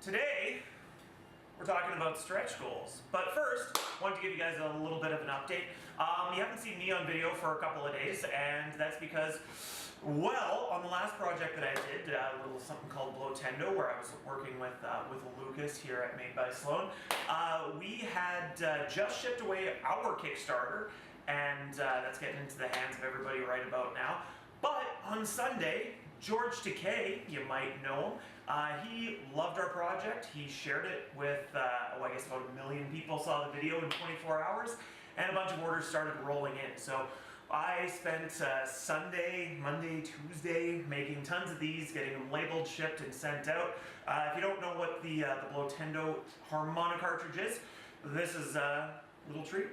Today, we're talking about stretch goals. But first, I wanted to give you guys a little bit of an update. You haven't seen me on video for a couple of days, and that's because, well, on the last project that I did, a little something called Blowtendo, where I was working with Lucas here at Made by Sloan, we had just shipped away our Kickstarter, and that's getting into the hands of everybody right about now. But on Sunday, George Takei, you might know him, he loved our project. He shared it with, I guess about 1 million people saw the video in 24 hours, and a bunch of orders started rolling in. So I spent Sunday, Monday, Tuesday making tons of these, getting them labeled, shipped, and sent out. If you don't know what the Blowtendo harmonica cartridge is, this is a little treat.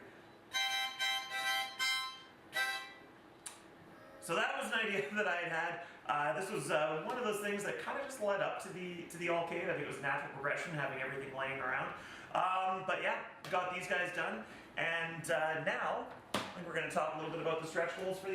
So that was an idea that I had. This was one of those things that kind of just led up to the ALLCADE. I think it was natural progression, having everything laying around. But yeah, got these guys done, and now I think we're going to talk a little bit about the stretch goals for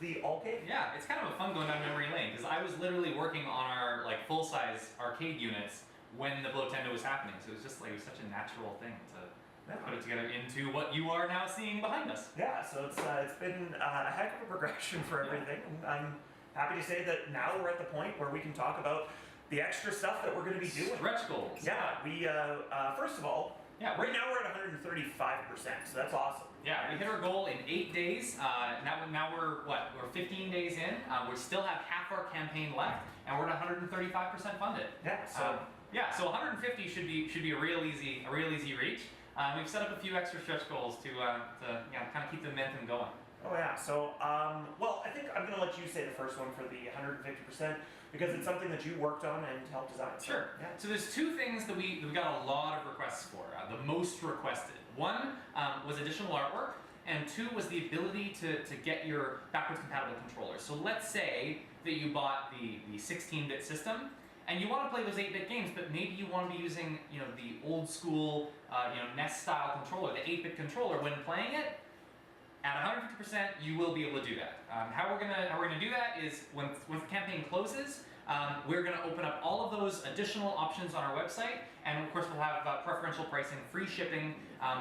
the ALLCADE. Yeah, it's kind of a fun going down memory lane because I was literally working on our full-size arcade units when the Blowtendo was happening. So it was just it was such a natural thing to put it together into what you are now seeing behind us. Yeah, so it's been a heck of a progression for everything. Yeah. I'm happy to say that now we're at the point where we can talk about the extra stuff that we're going to be doing. Stretch goals. Yeah, we first of all, right now we're at 135%, so that's awesome. Yeah, we hit our goal in 8 days. Now we're 15 days in. We still have half our campaign left, and we're at 135% funded. Yeah, so 150 should be a real easy reach. We've set up a few extra stretch goals to kind of keep the momentum going. Oh yeah, so, well, I think I'm going to let you say the first one for the 150% because it's something that you worked on and helped design. So, sure. Yeah. So there's two things that we got a lot of requests for, the most requested. One was additional artwork, and two was the ability to get your backwards compatible controllers. So let's say that you bought the 16-bit system, and you want to play those 8-bit games, but maybe you want to be using, the old school, NES style controller, the 8-bit controller. When playing it, at 150%, you will be able to do that. How we're gonna do that is once the campaign closes, we're gonna open up all of those additional options on our website, and of course we'll have preferential pricing, free shipping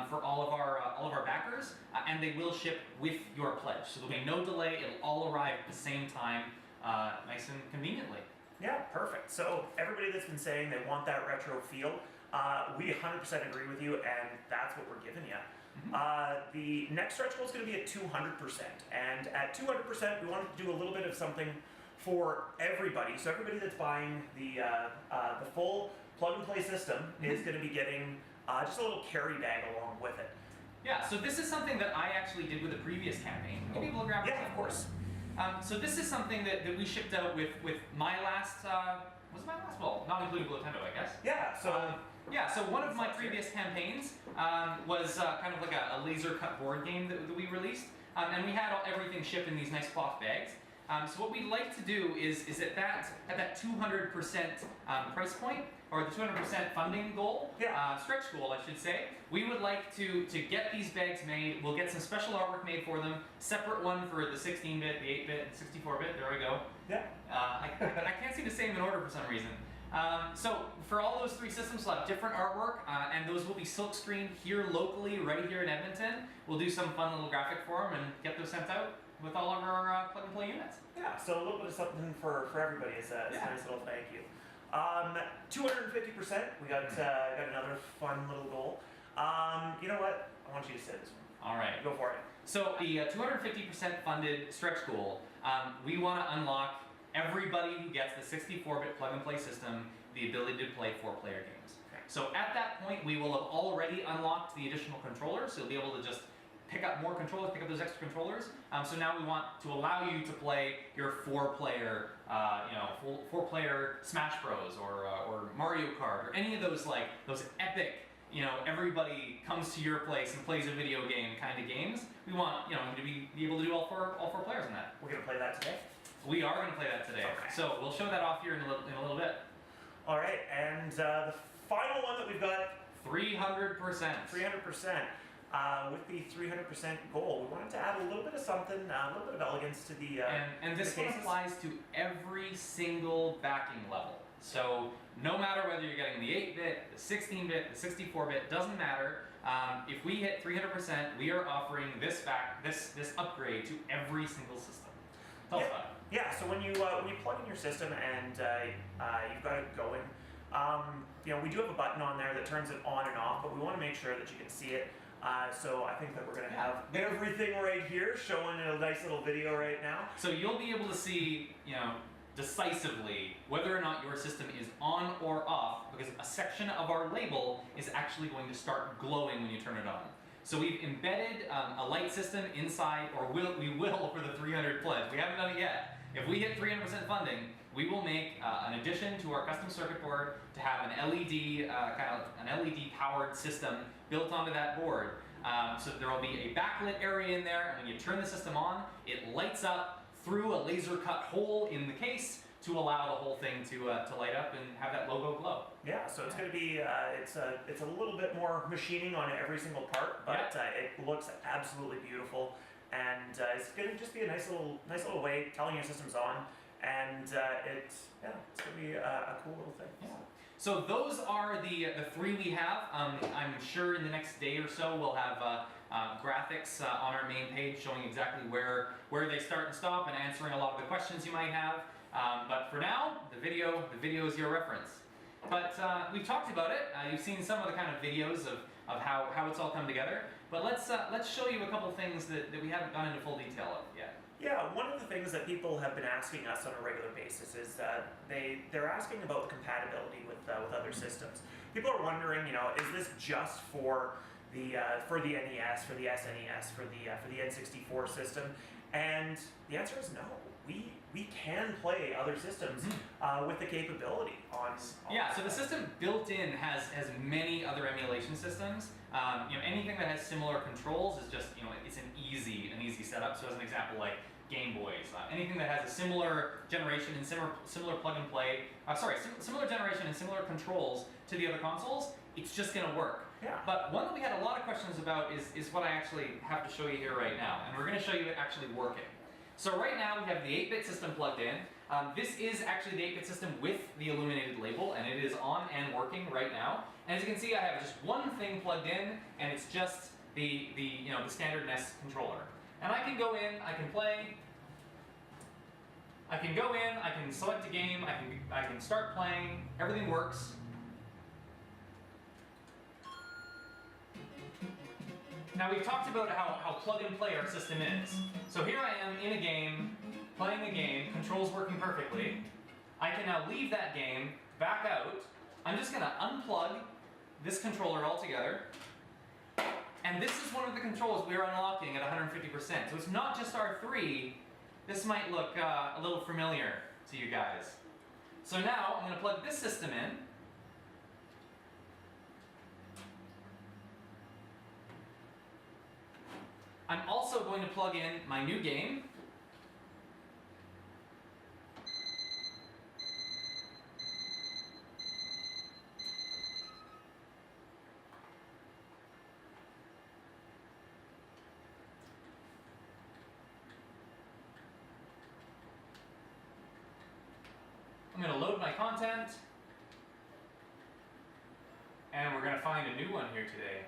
for all of our backers, and they will ship with your pledge. So there'll be no delay. It'll all arrive at the same time, nice and conveniently. Yeah, perfect. So everybody that's been saying they want that retro feel, we 100% agree with you, and that's what we're giving you. Mm-hmm. The next stretch goal is going to be at 200%, and at 200% we wanted to do a little bit of something for everybody. So everybody that's buying the full plug-and-play system is going to be getting just a little carry bag along with it. Yeah, so this is something that I actually did with the previous campaign. Can you be able to grab it? Yeah, of course. So this is something that we shipped out with my last, was it my last? Well, not including Blowtendo, I guess. Yeah, so... so one of my previous campaigns was kind of like a laser cut board game that we released, and we had everything shipped in these nice cloth bags. So what we'd like to do is at that 200% price point, or the 200% funding goal, stretch goal I should say, we would like to get these bags made. We'll get some special artwork made for them, separate one for the 16-bit, the 8-bit, and 64-bit, there we go. Yeah. I can't seem to say them in order for some reason. So for all those three systems, we'll have different artwork, and those will be silk screened here locally, right here in Edmonton. We'll do some fun little graphic for them and get those sent out with all of our plug-and-play units. Yeah, so a little bit of something for everybody is a nice little thank you. 250%, we got another fun little goal. You know what? I want you to say this one. All right. Go for it. So the 250% funded stretch goal, we want to unlock everybody who gets the 64-bit plug-and-play system the ability to play 4-player games. Okay. So at that point, we will have already unlocked the additional controllers, so you'll be able to just pick up more controllers, pick up those extra controllers. So now we want to allow you to play your 4-player, 4-player Smash Bros. Or Mario Kart, or any of those those epic, everybody comes to your place and plays a video game kind of games. We want to be able to do all four players in that. We're gonna play that today. We are going to play that today. Okay. So we'll show that off here in a little bit. All right, and the final one that we've got, 300%. 300%. With the 300% goal, we wanted to add a little bit of something, a little bit of elegance to the and this one applies to every single backing level. So no matter whether you're getting the 8-bit, the 16-bit, the 64-bit, doesn't matter. If we hit 300%, we are offering this upgrade to every single system. Tell us about it. Yeah, so when you plug in your system and you've got it going, we do have a button on there that turns it on and off, but we want to make sure that you can see it. So I think that we're going to have everything right here, showing a nice little video right now. So you'll be able to see, decisively whether or not your system is on or off, because a section of our label is actually going to start glowing when you turn it on. So we've embedded a light system inside, or we will for the 300 pledge. We haven't done it yet. If we hit 300% funding, we will make an addition to our custom circuit board to have an LED LED powered system built onto that board. So there will be a backlit area in there, and when you turn the system on, it lights up through a laser cut hole in the case to allow the whole thing to light up and have that logo glow. Yeah, so it's going to be it's a little bit more machining on every single part, but it looks absolutely beautiful, and it's going to just be a nice little way telling your system's on, and it's going to be a cool little thing. Yeah. So those are the three we have. I'm sure in the next day or so we'll have graphics on our main page showing exactly where they start and stop and answering a lot of the questions you might have. But for now, the video is your reference. But we've talked about it. You've seen some of the kind of videos of how it's all come together. But let's show you a couple things that we haven't gone into full detail of yet. Yeah, one of the things that people have been asking us on a regular basis is they're asking about the compatibility with other systems. People are wondering, is this just for the NES, for the SNES, for the N64 system? And the answer is no. We can play other systems with the capability on yeah, so the system built in has many other emulation systems. Anything that has similar controls is just, it's an easy setup. So as an example, like Game Boys, anything that has a similar generation and similar plug and play, similar generation and similar controls to the other consoles, it's just going to work. Yeah. But one that we had a lot of questions about is what I actually have to show you here right now, and we're going to show you it actually working. So right now we have the 8-bit system plugged in. This is actually the 8-bit system with the illuminated label, and it is on and working right now. And as you can see, I have just one thing plugged in, and it's just the standard NES controller. And I can go in, I can play. I can go in, I can select a game, I can start playing. Everything works. Now we've talked about how plug and play our system is. So here I am in a game, playing a game, controls working perfectly. I can now leave that game, back out. I'm just gonna unplug this controller altogether. And this is one of the controls we're unlocking at 150%. So it's not just R3. This might look a little familiar to you guys. So now I'm gonna plug this system in. I'm also going to plug in my new game. I'm going to load my content. And we're going to find a new one here today.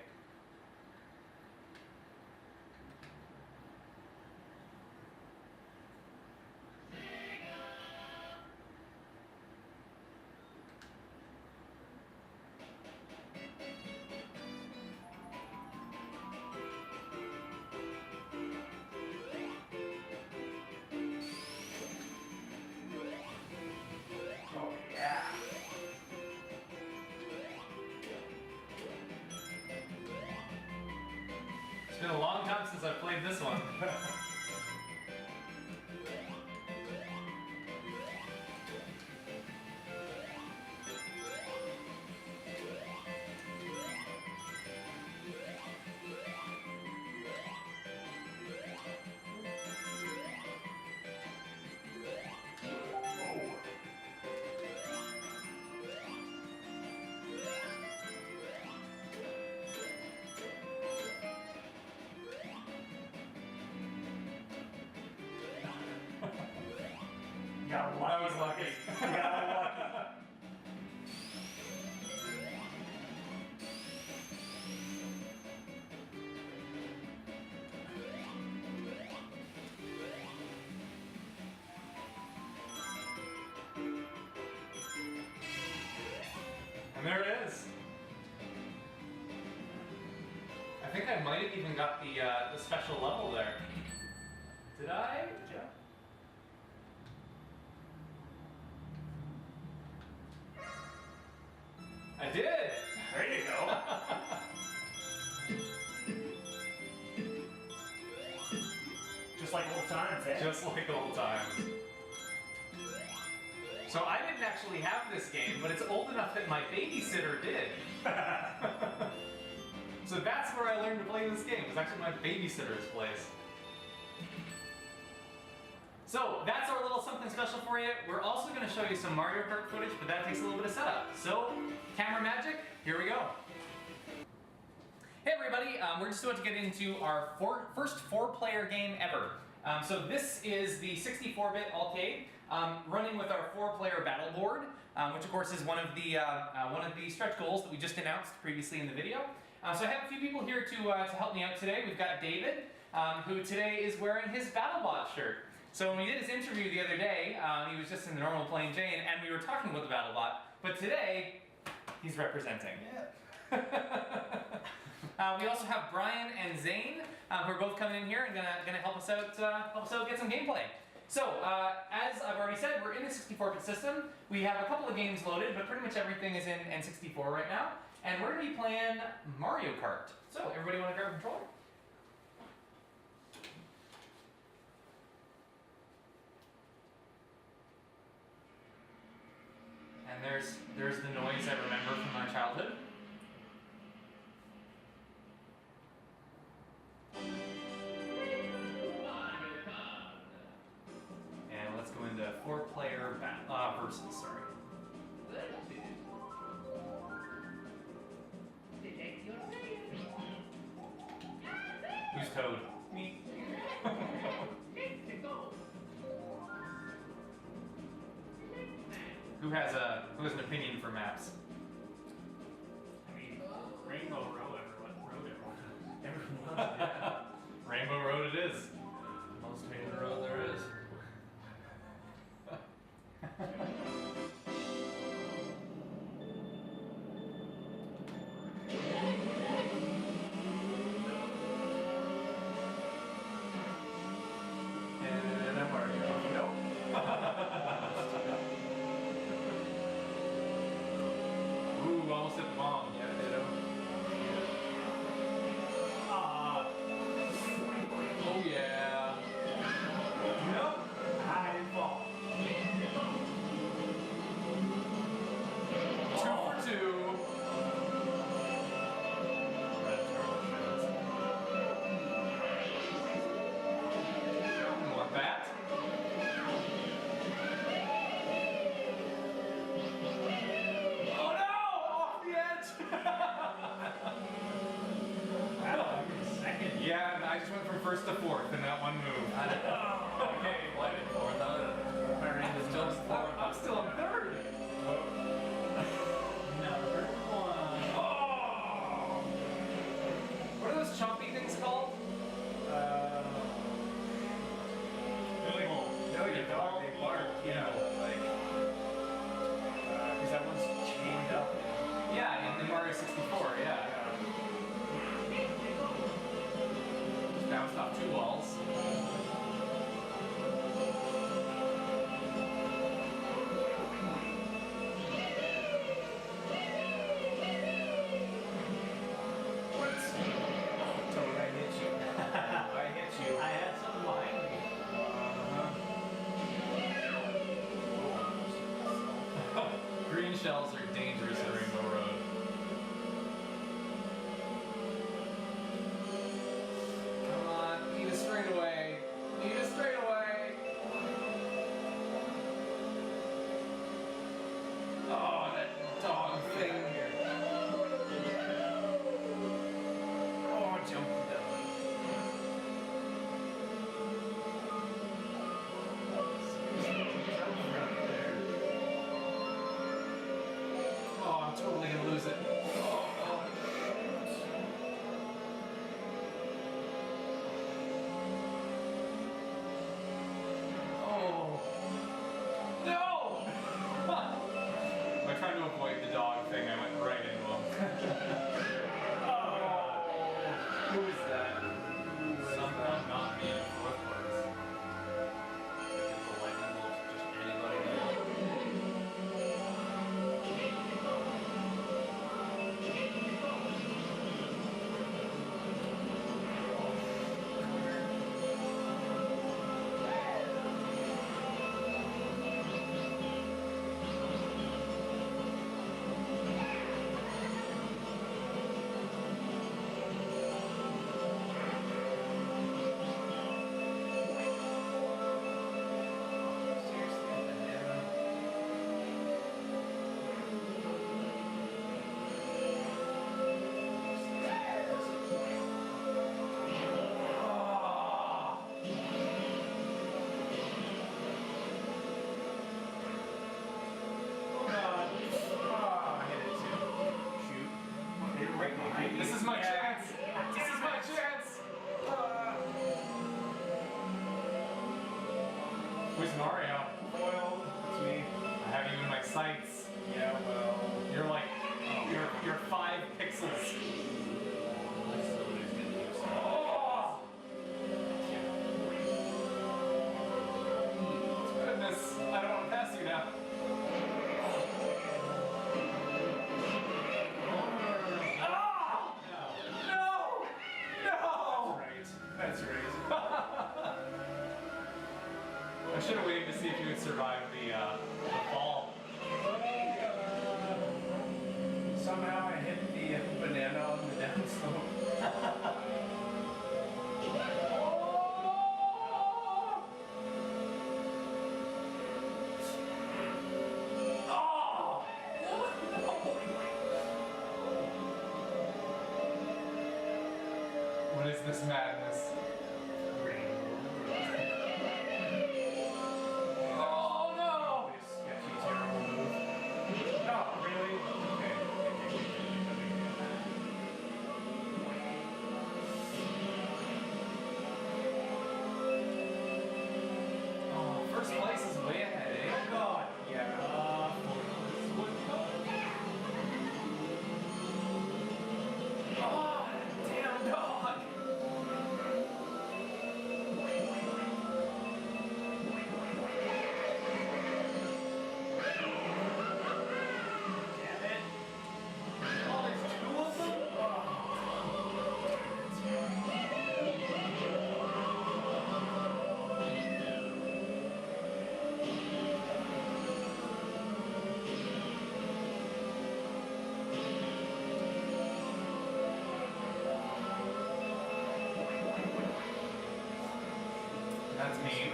It's been a long time since I've played this one. Got lucky. That was lucky. Got lucky. And there it is. I think I might have even got the special level there. Did I? Yeah. I did! There you go. Just like old times, eh? Just like old times. So I didn't actually have this game, but it's old enough that my babysitter did. So that's where I learned to play this game. It was actually my babysitter's place. So that's our little something special for you. We're also going to show you some Mario Kart footage, but that takes a little bit of setup. So, camera magic, here we go. Hey everybody, we're just about to get into our first four-player game ever. So this is the 64-bit ALLCADE, running with our four-player battle board, which of course is one of the stretch goals that we just announced previously in the video. So I have a few people here to help me out today. We've got David, who today is wearing his BattleBot shirt. So when we did his interview the other day, he was just in the normal plain Jane, and we were talking about the BattleBot. But today, he's representing. Yeah. We also have Brian and Zane, who are both coming in here and gonna help us out get some gameplay. So, as I've already said, we're in the 64-bit system. We have a couple of games loaded, but pretty much everything is in N64 right now. And we're gonna be playing Mario Kart. So, everybody wanna grab a controller? And there's the noise I remember from my childhood. And let's go into four-player versus, sorry. Who's Toad? Me. Who has an opinion for maps? I mean, Rainbow Road, everyone loves it. Rainbow Road it is. Most favorite road there is. And I'm Mario. Nope. Ooh, almost hit the bomb. Yeah, ditto. Oh yeah. Nope. I didn't fall. 2 for 2. Want that? Oh no! Off the edge! Wow, second. Yeah, I just went from first to fourth in that one move. Okay, what did fourth? My rank is still fourth. I'm still on third. Number one. Oh! What are those chompy things called? They bark, yeah, like, because that one's chained up. Yeah, in the Mario 64, yeah. Just bounced off 2 walls. Toad, I hit you. I hit you. I had something behind me. Green shells are dangerous in Rainbow Road. right behind you. This is my chance. This is my chance. Who's Mario? Well, it's me. I have you in my sights. Yeah, well. You're like, you're 5 pixels. Oh! Goodness, I don't want to pass you now. Ah! No! No! That's right. I should have waited to see if you would survive the fall. Somehow I hit the banana on the downslope. Oh! What is this madness? Oh no! Sketchy, terrible move. Oh, really? Okay. Oh, first place is way ahead, eh? God, yeah. Oh, damn dog! Damn it. Oh, there's 2 of them? That's mean.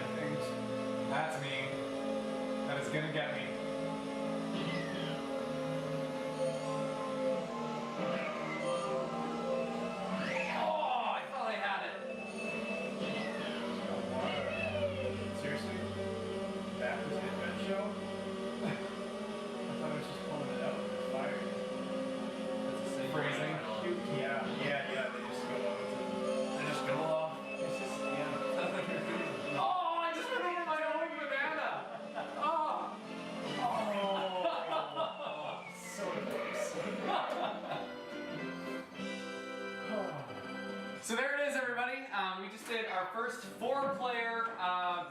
That's mean. That is gonna get me. Oh, I thought I had it. Seriously? That was the event show? I thought I was just pulling it out with fire. Phrasing. Cute. Yeah. They just go off. It's just, yeah. Oh, I just went over my own banana. Oh. Oh, so close. So there it is, everybody. We just did our first 4-player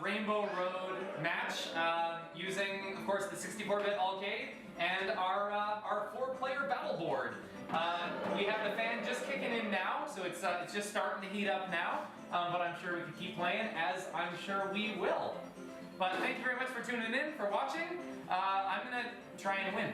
Rainbow Road match using, of course, the 64-bit ALLCADE and our 4-player battle board. We have the fan just kicking in now, so it's just starting to heat up now. But I'm sure we can keep playing, as I'm sure we will. But thank you very much for tuning in, for watching. I'm gonna try and win.